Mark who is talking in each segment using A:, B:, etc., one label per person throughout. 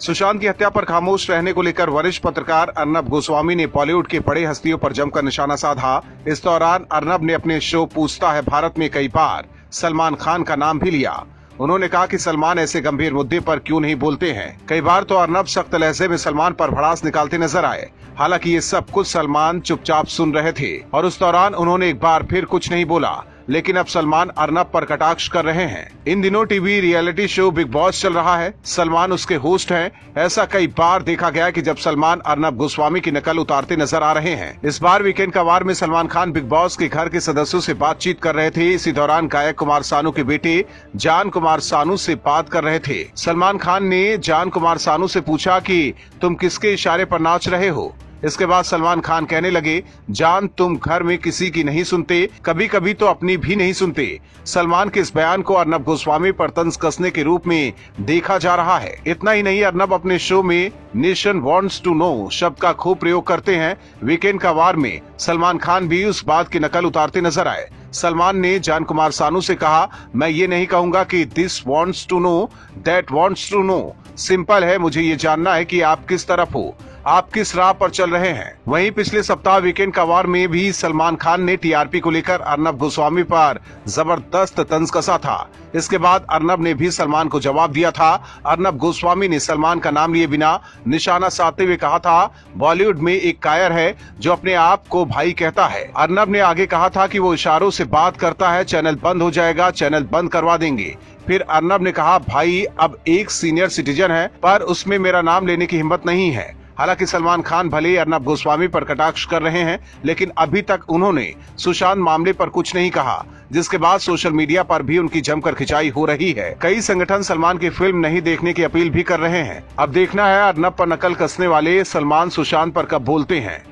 A: सुशांत की हत्या पर खामोश रहने को लेकर वरिष्ठ पत्रकार अर्नब गोस्वामी ने बॉलीवुड के बड़े हस्तियों पर जमकर निशाना साधा। इस दौरान अर्नब ने अपने शो पूछता है भारत में कई बार सलमान खान का नाम भी लिया। उन्होंने कहा कि सलमान ऐसे गंभीर मुद्दे पर क्यों नहीं बोलते हैं। कई बार तो अर्नब सख्त लहजे में सलमान पर भड़ास निकालते नजर आए। हालांकि ये सब कुछ सलमान चुपचाप सुन रहे थे और उस दौरान उन्होंने एक बार फिर कुछ नहीं बोला। लेकिन अब सलमान अर्नब पर कटाक्ष कर रहे हैं। इन दिनों TV reality show big boss चल रहा है। सलमान उसके होस्ट हैं। ऐसा कई बार देखा गया कि जब सलमान अर्नब गोस्वामी की नकल उतारते नजर आ रहे हैं। इस बार वीकेंड का वार में सलमान खान बिग बॉस के घर के सदस्यों से बातचीत कर रहे थे। इसी दौरान गायक कुमार सानू के बेटे जान कुमार सानू से बात कर रहे थे। सलमान खान ने जान कुमार सानू से पूछा कि तुम किसके इशारे पर नाच रहे हो। इसके बाद सलमान खान कहने लगे, जान तुम घर में किसी की नहीं सुनते, कभी कभी तो अपनी भी नहीं सुनते। सलमान के इस बयान को अर्नब गोस्वामी पर तंज कसने के रूप में देखा जा रहा है। इतना ही नहीं, अर्नब अपने शो में नेशन वांट्स टू नो शब्द का खूब प्रयोग करते हैं। वीकेंड का वार में सलमान खान भी उस बात की नकल उतारते नजर आए। सलमान ने जान कुमार सानू से कहा, मैं ये नहीं कहूंगा कि this wants to know, that wants to know. Simple है, मुझे ये जानना है कि आप किस तरफ हो, आप किस राह पर चल रहे हैं। वहीं पिछले सप्ताह वीकेंड का वार में भी सलमान खान ने टीआरपी को लेकर अर्नब गोस्वामी पर जबरदस्त तंज कसा था। इसके बाद अर्नब ने भी सलमान को जवाब दिया था। अर्नब गोस्वामी ने सलमान का नाम लिए बिना निशाना साधते हुए कहा था, बॉलीवुड में एक कायर है जो अपने आप को भाई कहता है। अर्नब ने आगे कहा था कि वो इशारों से बात करता है, चैनल बंद हो जाएगा, चैनल बंद करवा देंगे। फिर अर्नब ने कहा, भाई अब एक सीनियर सिटीजन है पर उसमें मेरा नाम लेने की हिम्मत नहीं है। हालांकि सलमान खान भले अर्नब गोस्वामी पर कटाक्ष कर रहे हैं, लेकिन अभी तक उन्होंने सुशांत मामले पर कुछ नहीं कहा, जिसके बाद सोशल मीडिया पर भी उनकी जमकर खिंचाई हो रही है। कई संगठन सलमान की फिल्म नहीं देखने की अपील भी कर रहे हैं। अब देखना है अर्नब पर नकल कसने वाले सलमान सुशांत पर कब बोलते हैं।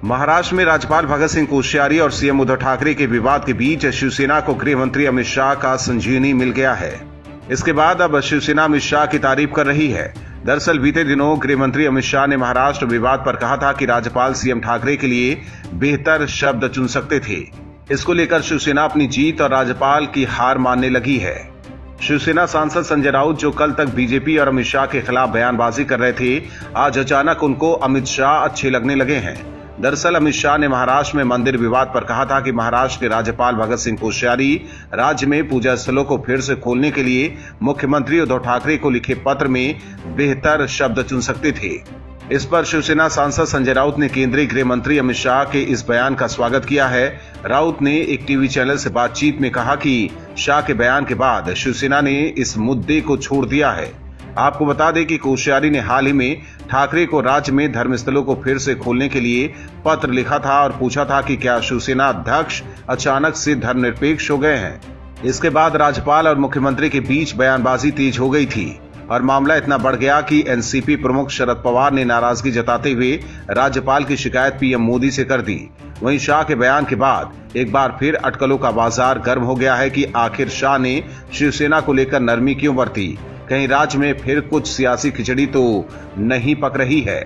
A: महाराष्ट्र में राज्यपाल भगत सिंह कोश्यारी और सीएम उद्धव ठाकरे के विवाद के बीच शिवसेना को गृह मंत्री अमित शाह का संजीवनी मिल गया है। इसके बाद अब शिवसेना अमित शाह की तारीफ कर रही है। दरअसल बीते दिनों गृह मंत्री अमित शाह ने महाराष्ट्र विवाद पर कहा था कि राज्यपाल सीएम ठाकरे के लिए बेहतर शब्द चुन सकते थे। इसको लेकर शिवसेना अपनी जीत और राज्यपाल की हार मानने लगी है। शिवसेना सांसद संजय राउत, जो कल तक बीजेपी और अमित शाह के खिलाफ बयानबाजी कर रहे थे, आज अचानक उनको अमित शाह अच्छे लगने लगे हैं। दरअसल अमित शाह ने महाराष्ट्र में मंदिर विवाद पर कहा था कि महाराष्ट्र के राज्यपाल भगत सिंह कोश्यारी राज्य में पूजा स्थलों को फिर से खोलने के लिए मुख्यमंत्री उद्धव ठाकरे को लिखे पत्र में बेहतर शब्द चुन सकते थे। इस पर शिवसेना सांसद संजय राउत ने केंद्रीय गृह मंत्री अमित शाह के इस बयान का स्वागत किया है। राउत ने एक टीवी चैनल से बातचीत में कहा कि शाह के बयान के बाद शिवसेना ने इस मुद्दे को छोड़ दिया है। आपको बता दें कि कोश्यारी ने हाल ही में ठाकरे को राज्य में धर्मस्थलों को फिर से खोलने के लिए पत्र लिखा था और पूछा था कि क्या शिवसेना अध्यक्ष अचानक से धर्मनिरपेक्ष हो गए हैं। इसके बाद राज्यपाल और मुख्यमंत्री के बीच बयानबाजी तेज हो गई थी और मामला इतना बढ़ गया कि एनसीपी प्रमुख शरद पवार ने नाराजगी जताते हुए राज्यपाल की शिकायत पीएम मोदी से कर दी। वहीं शाह के बयान के बाद एक बार फिर अटकलों का बाजार गर्म हो गया है कि आखिर शाह ने शिवसेना को लेकर नरमी क्यों बरती। कहीं राज्य में फिर कुछ सियासी खिचड़ी तो नहीं पक रही है।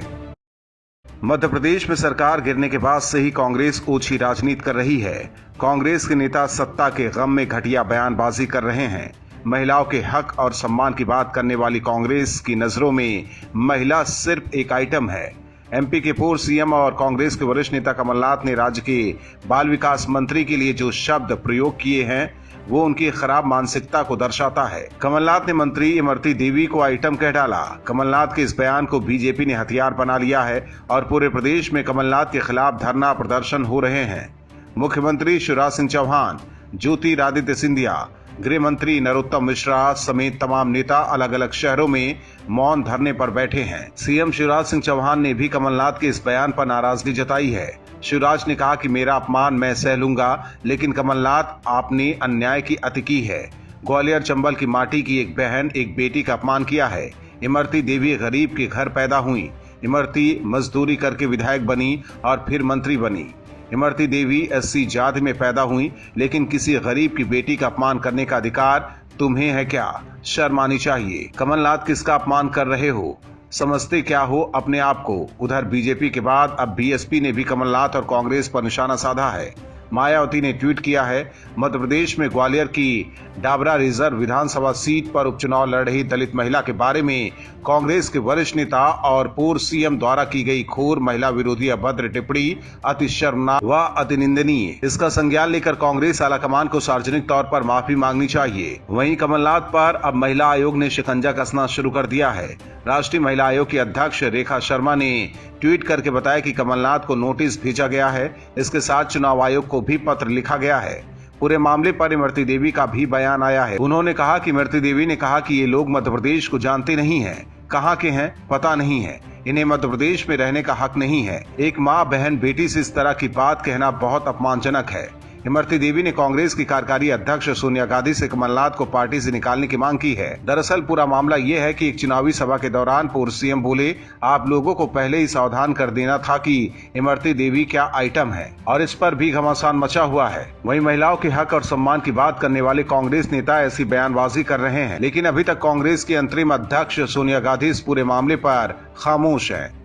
A: मध्य प्रदेश में सरकार गिरने के बाद से ही कांग्रेस ओछी राजनीति कर रही है। कांग्रेस के नेता सत्ता के गम में घटिया बयानबाजी कर रहे हैं। महिलाओं के हक और सम्मान की बात करने वाली कांग्रेस की नजरों में महिला सिर्फ एक आइटम है। एमपी के पूर्व सीएम और कांग्रेस के वरिष्ठ नेता कमलनाथ ने राज्य के बाल विकास मंत्री के लिए जो शब्द प्रयोग किए हैं वो उनकी खराब मानसिकता को दर्शाता है। कमलनाथ ने मंत्री इमरती देवी को आइटम कह डाला। कमलनाथ के इस बयान को बीजेपी ने हथियार बना लिया है और पूरे प्रदेश में कमलनाथ के खिलाफ धरना प्रदर्शन हो रहे हैं। मुख्यमंत्री शिवराज सिंह चौहान, ज्योतिरादित्य सिंधिया, गृह मंत्री नरोत्तम मिश्रा समेत तमाम नेता अलग अलग शहरों में मौन धरने पर बैठे हैं। सीएम शिवराज सिंह चौहान ने भी कमलनाथ के इस बयान पर नाराजगी जताई है। शिवराज ने कहा कि मेरा अपमान मैं सह लूंगा, लेकिन कमलनाथ आपने अन्याय की अति की है। ग्वालियर चंबल की माटी की एक बहन एक बेटी का अपमान किया है। इमरती देवी गरीब के घर पैदा हुई। इमरती मजदूरी करके विधायक बनी और फिर मंत्री बनी। इमरती देवी एससी जाति में पैदा हुई, लेकिन किसी गरीब की बेटी का अपमान करने का अधिकार तुम्हें है क्या? शर्म आनी चाहिए। कमलनाथ किसका अपमान कर रहे हो? समझते क्या हो अपने आप को? उधर बीजेपी के बाद अब बीएसपी ने भी कमलनाथ और कांग्रेस पर निशाना साधा है। मायावती ने ट्वीट किया है, मध्य प्रदेश में ग्वालियर की डाबरा रिजर्व विधानसभा सीट पर उपचुनाव लड़ रही दलित महिला के बारे में कांग्रेस के वरिष्ठ नेता और पूर्व सीएम द्वारा की गई घोर महिला विरोधी अभद्र टिप्पणी अति शर्मनाक व अति निंदनीय। इसका संज्ञान लेकर कांग्रेस आलाकमान को सार्वजनिक तौर पर माफी मांगनी चाहिए। वहीं कमलनाथ पर अब महिला आयोग ने शिकंजा कसना शुरू कर दिया है। राष्ट्रीय महिला आयोग की अध्यक्ष रेखा शर्मा ने ट्वीट करके बताया कि कमलनाथ को नोटिस भेजा गया है। इसके साथ चुनाव आयोग को भी पत्र लिखा गया है। पूरे मामले पर इमरती देवी का भी बयान आया है। उन्होंने कहा कि इमरती देवी ने कहा कि ये लोग मध्य प्रदेश को जानते नहीं हैं, कहाँ के हैं पता नहीं है, इन्हें मध्य प्रदेश में रहने का हक नहीं है। एक माँ बहन बेटी से इस तरह की बात कहना बहुत अपमानजनक है। इमरती देवी ने कांग्रेस की कार्यकारी अध्यक्ष सोनिया गांधी से कमलनाथ को पार्टी से निकालने की मांग की है। दरअसल पूरा मामला ये है कि एक चुनावी सभा के दौरान पूर्व सीएम बोले, आप लोगों को पहले ही सावधान कर देना था कि इमरती देवी क्या आइटम है, और इस पर भी घमासान मचा हुआ है। वहीं महिलाओं के हक और सम्मान की बात करने वाले कांग्रेस नेता ऐसी बयानबाजी कर रहे हैं, लेकिन अभी तक कांग्रेस की अंतरिम अध्यक्ष सोनिया गांधी इस पूरे मामले पर खामोश है।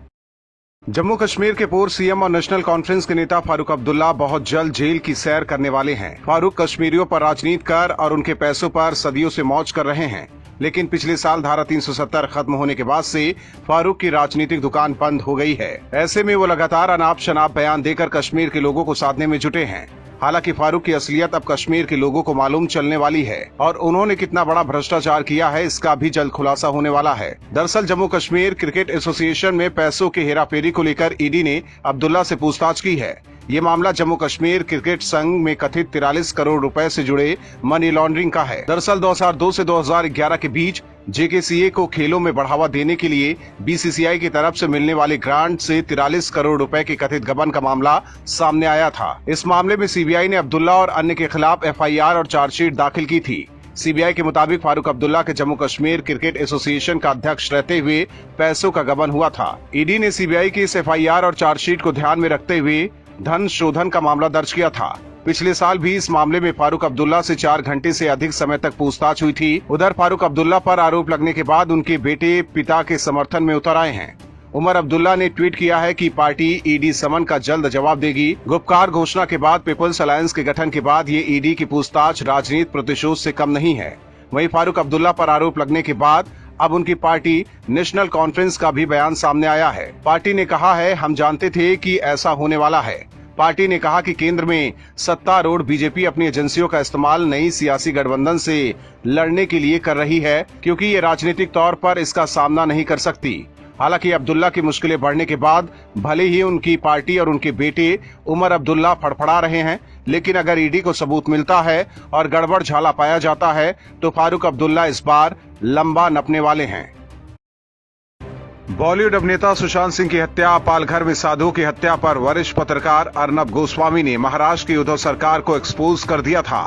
A: जम्मू कश्मीर के पूर्व सीएम और नेशनल कॉन्फ्रेंस के नेता फारूक अब्दुल्ला बहुत जल्द जेल की सैर करने वाले हैं। फारूक कश्मीरियों पर राजनीति कर और उनके पैसों पर सदियों से मौज कर रहे हैं, लेकिन पिछले साल धारा 370 खत्म होने के बाद से फारूक की राजनीतिक दुकान बंद हो गई है। ऐसे में वो लगातार अनाप शनाप बयान देकर कश्मीर के लोगों को साधने में जुटे हैं। हालांकि फारूक की असलियत अब कश्मीर के लोगों को मालूम चलने वाली है और उन्होंने कितना बड़ा भ्रष्टाचार किया है इसका भी जल्द खुलासा होने वाला है। दरअसल जम्मू कश्मीर क्रिकेट एसोसिएशन में पैसों के हेराफेरी को लेकर ईडी ने अब्दुल्ला से पूछताछ की है। ये मामला जम्मू कश्मीर क्रिकेट संघ में कथित 43 करोड़ रुपए से जुड़े मनी लॉन्ड्रिंग का है। दरअसल 2002 से 2011 के बीच जेकेसीए को खेलों में बढ़ावा देने के लिए बीसीसीआई की तरफ से मिलने वाले ग्रांट से 43 करोड़ रुपए के कथित गबन का मामला सामने आया था। इस मामले में सीबीआई ने अब्दुल्ला और अन्य के खिलाफ एफआईआर और चार्जशीट दाखिल की थी। सीबीआई के मुताबिक फारूक अब्दुल्ला के जम्मू कश्मीर क्रिकेट एसोसिएशन का अध्यक्ष रहते हुए पैसों का गबन हुआ था। ईडी ने सीबीआई की इस एफआईआर और चार्जशीट को ध्यान में रखते हुए धन शोधन का मामला दर्ज किया था। पिछले साल भी इस मामले में फारूक अब्दुल्ला से 4 घंटे से अधिक समय तक पूछताछ हुई थी। उधर फारूक अब्दुल्ला पर आरोप लगने के बाद उनके बेटे पिता के समर्थन में उतर आए हैं। उमर अब्दुल्ला ने ट्वीट किया है कि पार्टी ईडी समन का जल्द जवाब देगी। गुपकार घोषणा के बाद पीपल्स अलायंस के गठन के बाद ये ईडी की पूछताछ राजनीतिक प्रतिशोध से कम नहीं है। वहीं फारूक अब्दुल्ला पर आरोप लगने के बाद अब उनकी पार्टी नेशनल कॉन्फ्रेंस का भी बयान सामने आया है। पार्टी ने कहा है, हम जानते थे कि ऐसा होने वाला है। पार्टी ने कहा कि केंद्र में सत्तारूढ़ बीजेपी अपनी एजेंसियों का इस्तेमाल नई सियासी गठबंधन से लड़ने के लिए कर रही है, क्योंकि ये राजनीतिक तौर पर इसका सामना नहीं कर सकती। हालांकि अब्दुल्ला की मुश्किलें बढ़ने के बाद भले ही उनकी पार्टी और उनके बेटे उमर अब्दुल्ला फड़फड़ा रहे हैं, लेकिन अगर ईडी को सबूत मिलता है और गड़बड़ झाला पाया जाता है तो फारूक अब्दुल्ला इस बार लंबा नपने वाले हैं। बॉलीवुड अभिनेता सुशांत सिंह की हत्या, पालघर में साधु की हत्या पर वरिष्ठ पत्रकार अर्नब गोस्वामी ने महाराष्ट्र की उद्धव सरकार को एक्सपोज कर दिया था।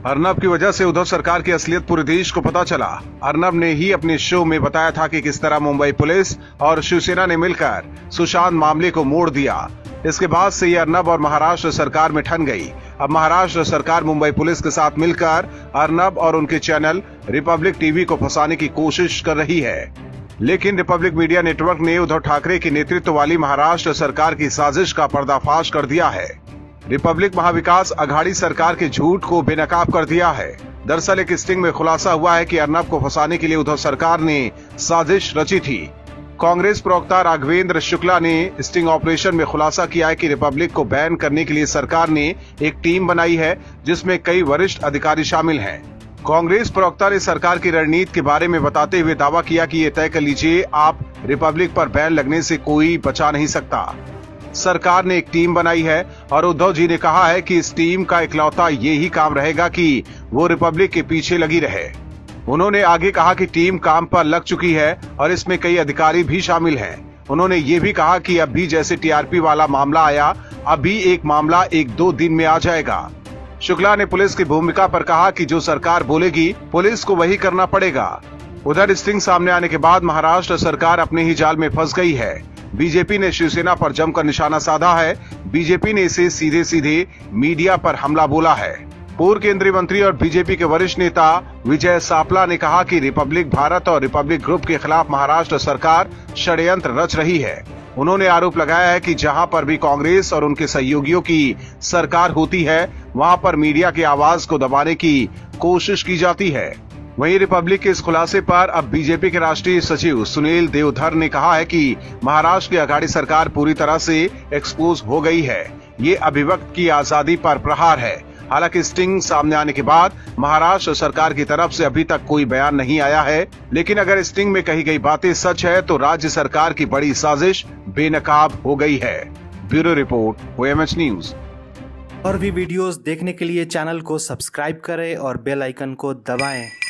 A: अर्नब की वजह से उद्धव सरकार की असलियत पूरे देश को पता चला। अर्नब ने ही अपने शो में बताया था कि किस तरह मुंबई पुलिस और शिवसेना ने मिलकर सुशांत मामले को मोड़ दिया। इसके बाद से ये अर्नब और महाराष्ट्र सरकार में ठन गई। अब महाराष्ट्र सरकार मुंबई पुलिस के साथ मिलकर अर्नब और उनके चैनल रिपब्लिक टीवी को फंसाने की कोशिश कर रही है। लेकिन रिपब्लिक मीडिया नेटवर्क ने उद्धव ठाकरे की नेतृत्व वाली महाराष्ट्र सरकार की साजिश का पर्दाफाश कर दिया है। रिपब्लिक महाविकास अघाड़ी सरकार के झूठ को बेनकाब कर दिया है। दरअसल एक स्टिंग में खुलासा हुआ है कि अर्नब को फंसाने के लिए उद्धव सरकार ने साजिश रची थी। कांग्रेस प्रवक्ता राघवेंद्र शुक्ला ने स्टिंग ऑपरेशन में खुलासा किया है कि रिपब्लिक को बैन करने के लिए सरकार ने एक टीम बनाई है जिसमें कई वरिष्ठ अधिकारी शामिल हैं। कांग्रेस प्रवक्ता ने सरकार की रणनीति के बारे में बताते हुए दावा किया कि ये तय कर लीजिए, आप रिपब्लिक पर बैन लगने से कोई बचा नहीं सकता। सरकार ने एक टीम बनाई है और उद्धव जी ने कहा है कि इस टीम का इकलौता ये ही काम रहेगा कि वो रिपब्लिक के पीछे लगी रहे। उन्होंने आगे कहा कि टीम काम पर लग चुकी है और इसमें कई अधिकारी भी शामिल हैं। उन्होंने ये भी कहा कि अब भी जैसे टीआरपी वाला मामला आया, अभी एक मामला 1-2 दिन में आ जाएगा। शुक्ला ने पुलिस की भूमिका पर कहा कि जो सरकार बोलेगी पुलिस को वही करना पड़ेगा। उधर स्टिंग सामने आने के बाद महाराष्ट्र सरकार अपने ही जाल में फंस गई है। बीजेपी ने शिवसेना पर जमकर निशाना साधा है। बीजेपी ने इसे सीधे सीधे मीडिया पर हमला बोला है। पूर्व केंद्रीय मंत्री और बीजेपी के वरिष्ठ नेता विजय सापला ने कहा कि रिपब्लिक भारत और रिपब्लिक ग्रुप के खिलाफ महाराष्ट्र सरकार षड्यंत्र रच रही है। उन्होंने आरोप लगाया है कि जहां पर भी कांग्रेस और उनके सहयोगियों की सरकार होती है, वहां पर मीडिया की आवाज को दबाने की कोशिश की जाती है। वहीं रिपब्लिक के इस खुलासे पर अब बीजेपी के राष्ट्रीय सचिव सुनील देवधर ने कहा है कि महाराष्ट्र की अघाड़ी सरकार पूरी तरह से एक्सपोज हो गई है। ये अभिव्यक्ति की आजादी पर प्रहार है। हालांकि स्टिंग सामने आने के बाद महाराष्ट्र सरकार की तरफ से अभी तक कोई बयान नहीं आया है, लेकिन अगर स्टिंग में कही गई बातें सच है तो राज्य सरकार की बड़ी साजिश बेनकाब हो गई है। Bureau report, OMH news.
B: और भी वीडियोस देखने के लिए चैनल को सब्सक्राइब करें और बेल आइकन को दबाएं।